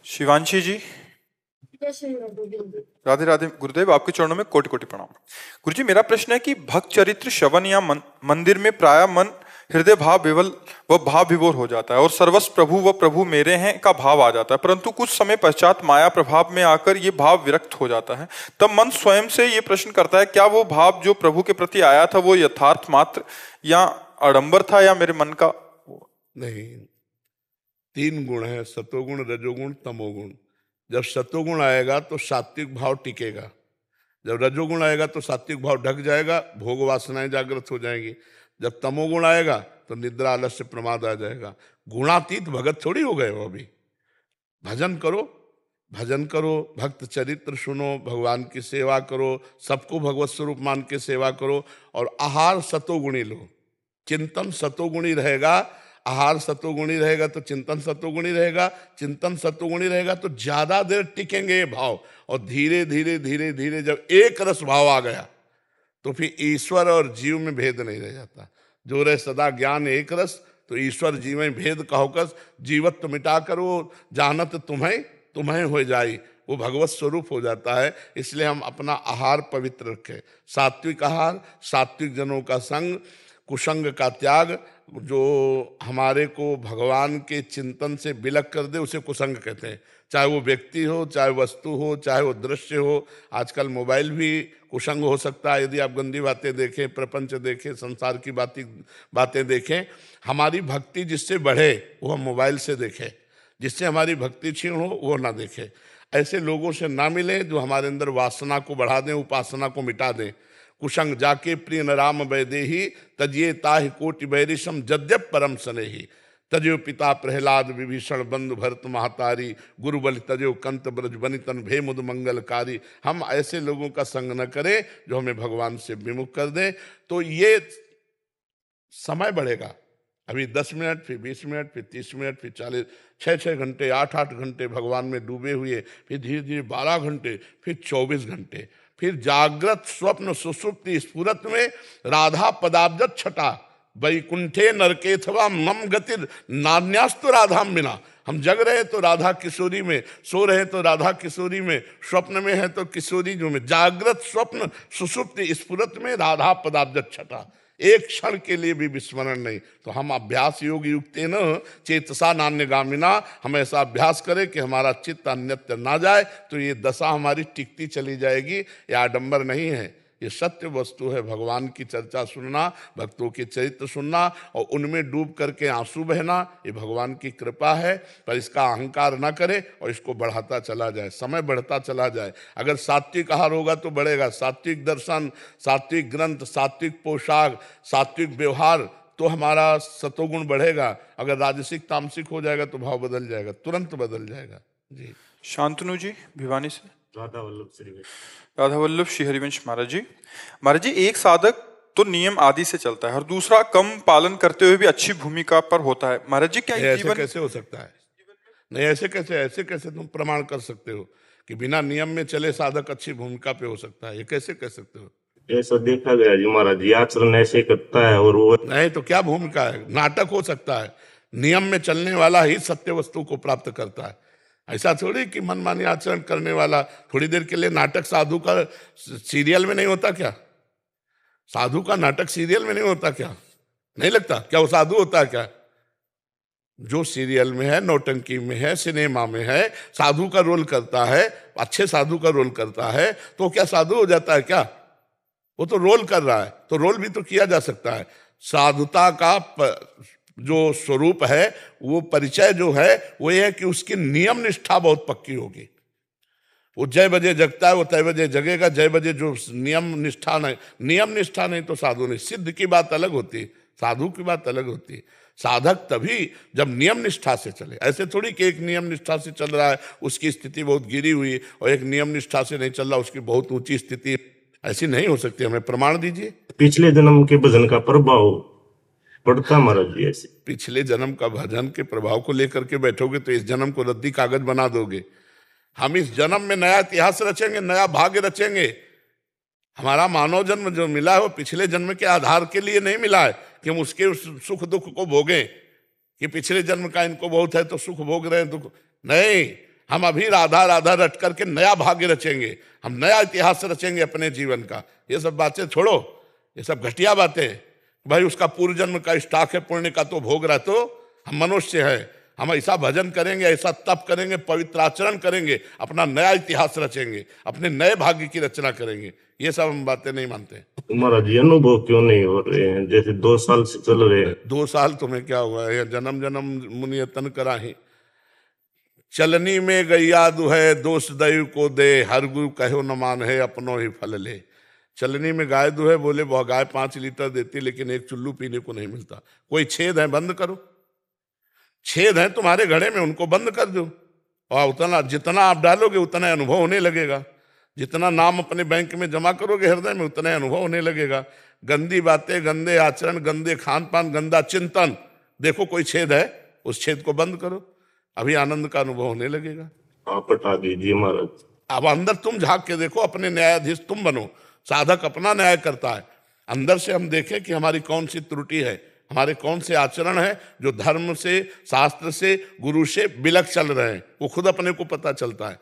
शिवांशी जी, राधे राधे गुरुदेव, आपके चरणों में कोटि कोटि प्रणाम। गुरुजी, मेरा प्रश्न है कि भक्त चरित्र श्रवण या मंदिर में प्राय मन हृदय भाव विवल व भाव विभोर हो जाता है और सर्वस्व प्रभु व प्रभु मेरे हैं का भाव आ जाता है, परंतु कुछ समय पश्चात माया प्रभाव में आकर ये भाव विरक्त हो जाता है। तब मन स्वयं से ये प्रश्न करता है, क्या वो भाव जो प्रभु के प्रति आया था वो यथार्थ मात्र या आडंबर था या मेरे मन का? नहीं, 3 गुण है, सतोगुण, रजोगुण, तमोगुण। जब सतोगुण आएगा तो सात्विक भाव टिकेगा, जब रजोगुण आएगा तो सात्विक भाव ढक जाएगा, भोग वासनाएं जागृत हो जाएंगी। जब तमोगुण आएगा तो निद्रा, आलस्य, प्रमाद आ जाएगा। गुणातीत भगत थोड़ी हो गए हो अभी। भजन करो, भजन करो, भक्त चरित्र सुनो, भगवान की सेवा करो, सबको भगवत स्वरूप मान के सेवा करो। और आहार सतोगुणी लो, चिंतन सतोगुणी रहेगा। आहार सतोगुणी रहेगा तो चिंतन सतोगुणी रहेगा, चिंतन सतोगुणी रहेगा तो ज्यादा देर टिकेंगे ये भाव। और धीरे धीरे धीरे धीरे जब एक रस भाव आ गया तो फिर ईश्वर और जीव में भेद नहीं रह जाता। जो रहे सदा ज्ञान एक रस, तो ईश्वर जीव में भेद कहोकस, जीवत्व मिटा कर वो जानत तुम्हें तुम्हें हो जाई, वो भगवत स्वरूप हो जाता है। इसलिए हम अपना आहार पवित्र रखें। सात्विक आहार, सात्विक जनों का संग, कुसंग का त्याग। जो हमारे को भगवान के चिंतन से विलग कर दे उसे कुसंग कहते हैं। चाहे वो व्यक्ति हो, चाहे वस्तु हो, चाहे वो दृश्य हो। आजकल मोबाइल भी कुसंग हो सकता है यदि आप गंदी बातें देखें, प्रपंच देखें, संसार की बातें देखें। हमारी भक्ति जिससे बढ़े वो हम मोबाइल से देखें, जिससे हमारी भक्ति क्षीण हो वो ना देखें। ऐसे लोगों से ना मिलें जो हमारे अंदर वासना को बढ़ा दें, उपासना को मिटा दें। कुसंग जाके प्रिय न राम वैदेही, तजिए ताहि कोटि बैरिशम जद्यप परम सनेही। तजो पिता प्रहलाद विभीषण बंधु भरत महातारी, गुरुबल तजो कंत ब्रज बनितन भे मुद मंगलकारी। हम ऐसे लोगों का संग न करें जो हमें भगवान से विमुख कर दें। तो ये समय बढ़ेगा, अभी 10 मिनट, फिर 20 मिनट, फिर 30 मिनट, फिर 40, 6 घंटे, 8 घंटे भगवान में डूबे हुए, फिर धीरे धीरे 12 घंटे, फिर 24 घंटे, फिर जागृत स्वप्न सुसुप्ति स्फुरत में राधा पदाब्जत छटा, वैकुंठे नरकेथवा मम गतिर नान्यास्तु राधाम बिना। हम जग रहे तो राधा किशोरी में, सो रहे तो राधा किशोरी में, स्वप्न में है तो किशोरी जो में। जागृत स्वप्न सुसुप्ति स्फुरत में राधा पदाब्जत छटा, एक क्षण के लिए भी विस्मरण नहीं। तो हम अभ्यास योग युक्ते न चेतसा नान्यगामिना, हम ऐसा अभ्यास करें कि हमारा चित्त अन्यत्र ना जाए, तो ये दशा हमारी टिकती चली जाएगी। ये आडंबर नहीं है, ये सत्य वस्तु है। भगवान की चर्चा सुनना, भक्तों के चरित्र सुनना और उनमें डूब करके आंसू बहना, ये भगवान की कृपा है। पर इसका अहंकार ना करे और इसको बढ़ाता चला जाए, समय बढ़ता चला जाए। अगर सात्विक आहार होगा तो बढ़ेगा, सात्विक दर्शन, सात्विक ग्रंथ, सात्विक पोशाक, सात्विक व्यवहार, तो हमारा सतोगुण बढ़ेगा। अगर राजसिक तामसिक हो जाएगा तो भाव बदल जाएगा, तुरंत बदल जाएगा। जी। शांतनु जी, भिवानी से। राधा वल्लभ श्री राधा वल्लभ श्री हरिवंश महाराज जी। महाराज जी, एक साधक तो नियम आदि से चलता है और दूसरा कम पालन करते हुए भी अच्छी भूमिका पर होता है। महाराज जी, क्या ऐसे कैसे हो सकता है? नहीं, ऐसे कैसे तुम प्रमाण कर सकते हो कि बिना नियम में चले साधक अच्छी भूमिका पे हो सकता है? ये कैसे कह सकते हो? ऐसा देखा गया जी महाराज, ये आचरण ऐसे करता है और वो नहीं तो क्या भूमिका है? नाटक हो सकता है। नियम में चलने वाला ही सत्य वस्तु को प्राप्त करता है। ऐसा थोड़ी कि मनमानी आचरण करने वाला थोड़ी देर के लिए नाटक साधु का सीरियल में नहीं होता क्या? साधु का नाटक सीरियल में नहीं होता क्या? नहीं लगता क्या वो साधु होता है क्या? जो सीरियल में है, नौटंकी में है, सिनेमा में है, साधु का रोल करता है, अच्छे साधु का रोल करता है, तो क्या साधु हो जाता है क्या? वो तो रोल कर रहा है, तो रोल भी तो किया जा सकता है। साधुता का जो स्वरूप है, वो परिचय जो है वो ये है कि उसकी नियम निष्ठा बहुत पक्की होगी। वो जय बजे जगता है, वो तय बजे जगेगा। जय बजे जो नियम निष्ठा नहीं तो साधु नहीं। सिद्ध की बात अलग होती, साधु की बात अलग होती। साधक तभी जब नियम निष्ठा से चले। ऐसे थोड़ी कि एक नियम निष्ठा से चल रहा है उसकी स्थिति बहुत गिरी हुई और एक नियम निष्ठा से नहीं चल रहा उसकी बहुत ऊंची स्थिति, ऐसी नहीं हो सकती। हमें प्रमाण दीजिए। पिछले जन्म के भजन का प्रभाव पड़ता महाराज जी। ऐसे पिछले जन्म का भजन के प्रभाव को लेकर के बैठोगे तो इस जन्म को रद्दी कागज बना दोगे। हम इस जन्म में नया इतिहास रचेंगे, नया भाग्य रचेंगे। हमारा मानव जन्म जो मिला है वो पिछले जन्म के आधार के लिए नहीं मिला है कि हम उसके सुख दुख को भोगें, कि पिछले जन्म का इनको बहुत है तो सुख भोग रहे हैं दुख। नहीं, हम अभी राधा राधा रट करके नया भाग्य रचेंगे, हम नया इतिहास रचेंगे अपने जीवन का। ये सब बातें छोड़ो, ये सब घटिया बातें। भाई उसका पूर्व जन्म का स्टॉक है, पुण्य का तो भोग रहा, तो हम मनुष्य है, हम ऐसा भजन करेंगे, ऐसा तप करेंगे, पवित्र आचरण करेंगे, अपना नया इतिहास रचेंगे, अपने नए भाग्य की रचना करेंगे। ये सब हम बातें नहीं मानते। महाराज जी अनुभव क्यों नहीं हो रहे हैं? जैसे 2 साल से चल रहे हैं। 2 साल तुम्हें क्या हुआ है? जन्म जन्म मुनियतन कराही, चलनी में गैया दुहे, दोष दैव को दे, हर गुरु कहो न मान है, अपनो ही फल ले। चलनी में गाय दुहे, बोले वह गाय 5 लीटर देती, लेकिन एक चुल्लू पीने को नहीं मिलता। कोई छेद है, बंद करो। छेद है तुम्हारे घड़े में, उनको बंद कर दो, और उतना जितना आप डालोगे उतना अनुभव होने लगेगा। जितना नाम अपने बैंक में जमा करोगे हृदय में, उतना अनुभव होने लगेगा। गंदी बातें, गंदे आचरण, गंदे खान पान, गंदा चिंतन, देखो कोई छेद है, उस छेद को बंद करो, अभी आनंद का अनुभव होने लगेगा। आप बता दीजिए महाराज। अब अंदर तुम झांक के देखो, अपने न्यायाधीश तुम बनो। साधक अपना न्याय करता है, अंदर से हम देखें कि हमारी कौन सी त्रुटि है, हमारे कौन से आचरण है जो धर्म से, शास्त्र से, गुरु से बिलक चल रहे हैं, वो खुद अपने को पता चलता है।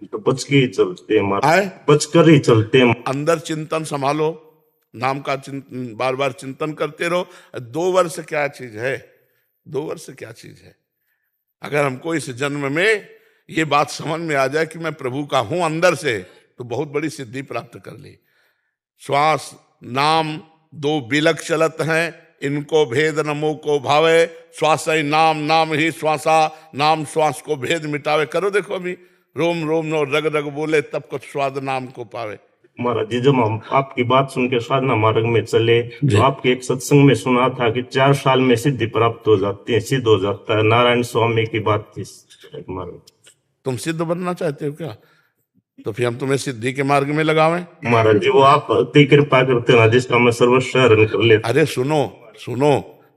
तो बच के ही चलते हैं महाराज, बच कर ही चलते हैं। अंदर चिंतन संभालो, नाम का चिंतन, बार बार चिंतन करते रहो। 2 वर्ष क्या चीज है? 2 वर्ष क्या चीज है? अगर हमको इस जन्म में ये बात समझ में आ जाए कि मैं प्रभु का हूं अंदर से, तो बहुत बड़ी सिद्धि प्राप्त कर ली। श्वास नाम 2 बिलक चलत हैं, इनको भेद नमो को भावे, श्वास ही नाम, नाम ही श्वासा, नाम श्वास को भेद मिटावे। करो देखो, अभी रोम रोम नो रग रग बोले, तब कुछ स्वाद नाम को पावे। महाराज जी जब हम आपकी बात सुन के साधना मार्ग में चले, तो आपके एक सत्संग में सुना था कि 4 साल में सिद्धि प्राप्त हो जाती है, सिद्ध हो जाता है। नारायण स्वामी की बात थी महाराज। तुम सिद्ध बनना चाहते हो क्या? तो फिर हम तुम्हें सिद्धि के मार्ग में लगावें? महाराज जी वो आप अति कृपा करते ना, जिसका मैं सर्वस्व हरण कर लेता। अरे सुनो सुनो,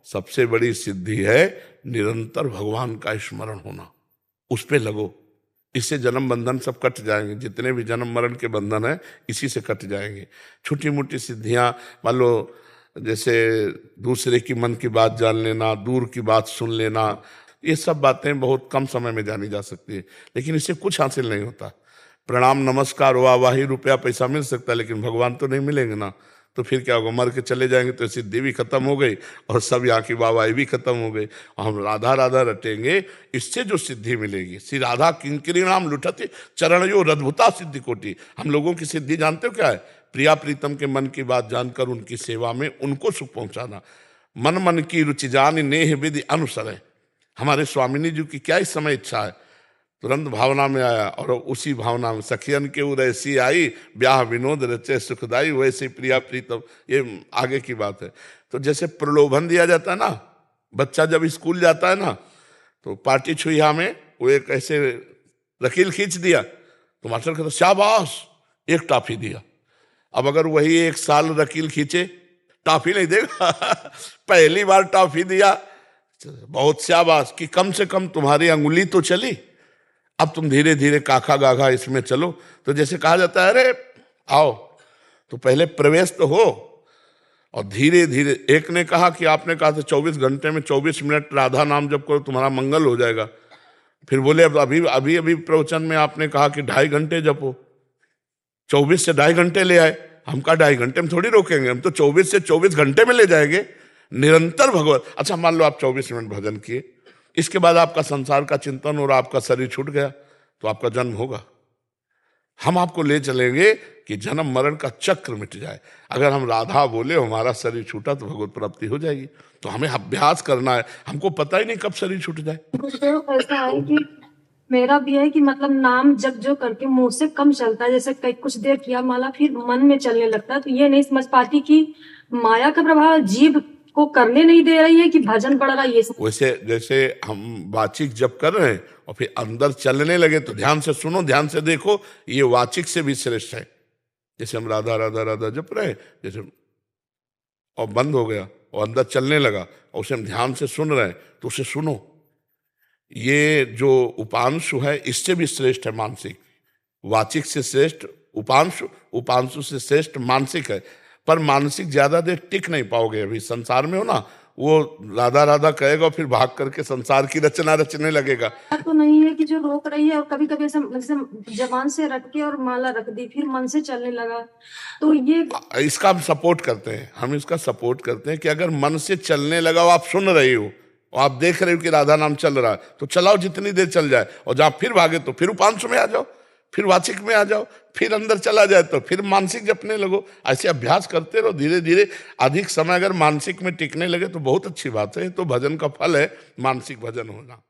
सबसे बड़ी सिद्धि है निरंतर भगवान का स्मरण होना, उस पे लगो। इससे जन्म बंधन सब कट जाएंगे, जितने भी जन्म मरण के बंधन है इसी से कट जाएंगे। छोटी मोटी सिद्धियां, मान लो जैसे दूसरे की मन की बात जान लेना, दूर की बात सुन लेना, ये सब बातें बहुत कम समय में जानी जा सकती है, लेकिन इससे कुछ हासिल नहीं होता। प्रणाम नमस्कार वाहवाही रुपया पैसा मिल सकता है, लेकिन भगवान तो नहीं मिलेंगे ना। तो फिर क्या होगा? मर के चले जाएंगे तो सिद्धि भी खत्म हो गई और सब यहाँ की वाहवाही भी खत्म हो गई। हम राधा राधा रटेंगे, इससे जो सिद्धि मिलेगी, श्री राधा किंकरी नाम लुठती चरण यो रद्भुता सिद्धि कोटि। हम लोगों की सिद्धि जानते हो क्या है? प्रिया प्रीतम के मन की बात जानकर उनकी सेवा में उनको सुख पहुंचाना। मन मन की रुचि जान नेह विधि अनुसर है। हमारे स्वामिनी जी की क्या इस समय इच्छा है? तुरंत भावना में आया और उसी भावना में सखियन के उसी आई, ब्याह विनोद रचे सुखदाई, वैसे प्रिया प्रीतम। ये आगे की बात है। तो जैसे प्रलोभन दिया जाता है ना, बच्चा जब स्कूल जाता है ना, तो पार्टी छुइया में वो एक ऐसे रकील खींच दिया तो मास्टर कहता शाबाश, एक टॉफी दिया। अब अगर वही 1 साल रकील खींचे, टॉफी नहीं देगा। पहली बार टॉफी दिया, बहुत शाबाश, कि कम से कम तुम्हारी अंगुली तो चली, अब तुम धीरे धीरे काखा गाघा इसमें चलो। तो जैसे कहा जाता है अरे आओ, तो पहले प्रवेश तो हो और धीरे धीरे। एक ने कहा कि आपने कहा था 24 घंटे में 24 मिनट राधा नाम जप करो तुम्हारा मंगल हो जाएगा। फिर बोले अब अभी प्रवचन में आपने कहा कि 2.5 घंटे जपो, 24 से 2.5 घंटे ले आए। हम कहा 2.5 घंटे में थोड़ी रोकेंगे, हम तो 24 से 24 घंटे में ले जाएंगे। निरंतर भगवत। अच्छा मान लो आप 24 मिनट भजन किए, इसके बाद आपका संसार का चिंतन और आपका शरीर छूट गया, तो आपका जन्म होगा। हम आपको ले चलेंगे कि जन्म मरण का चक्र मिट जाए। अगर हम राधा बोले हमारा शरीर छूटा तो भगवत प्राप्ति हो जाएगी। तो हमें अभ्यास करना है, हमको पता ही नहीं कब शरीर छूट जाए। गुरुदेव ऐसा है कि मेरा भी है कि मतलब नाम जब जो करके मुंह से कम चलता है, जैसे कई कुछ देर किया माला फिर मन में चलने लगता है। तो ये नहीं समझ पाती कि माया का प्रभाव जीभ को करने नहीं दे रही है कि भजन पड़ रहा है। ये वैसे जैसे हम वाचिक जप कर रहे हैं और फिर अंदर चलने लगे तो ध्यान से सुनो, ध्यान से देखो, ये वाचिक से भी श्रेष्ठ है। जैसे हम राधा राधा राधा जप रहे हैं, जैसे और बंद हो गया और अंदर चलने लगा और उसे हम ध्यान से सुन रहे हैं, तो उसे सुनो। ये जो उपांशु है इससे भी श्रेष्ठ है मानसिक। वाचिक से श्रेष्ठ उपांशु, उपांशु से श्रेष्ठ मानसिक है। पर मानसिक ज्यादा देर टिक नहीं पाओगे। अभी संसार में हो ना, वो राधा राधा कहेगा और फिर भाग करके संसार की रचना रचने लगेगा। तो नहीं है कि जो रोक रही है और कभी कभी ऐसे जबान से रट के और माला रख दी फिर मन से चलने लगा, तो ये इसका हम सपोर्ट करते हैं, हम इसका सपोर्ट करते हैं कि अगर मन से चलने लगा और आप सुन रहे हो और आप देख रहे हो कि राधा नाम चल रहा है, तो चलाओ जितनी देर चल जाए, और जब फिर भागे तो फिर उपांश में आ जाओ, फिर वाचिक में आ जाओ, फिर अंदर चला जाए तो फिर मानसिक जपने लगो। ऐसे अभ्यास करते रहो, धीरे धीरे अधिक समय अगर मानसिक में टिकने लगे तो बहुत अच्छी बात है। तो भजन का फल है मानसिक भजन होना।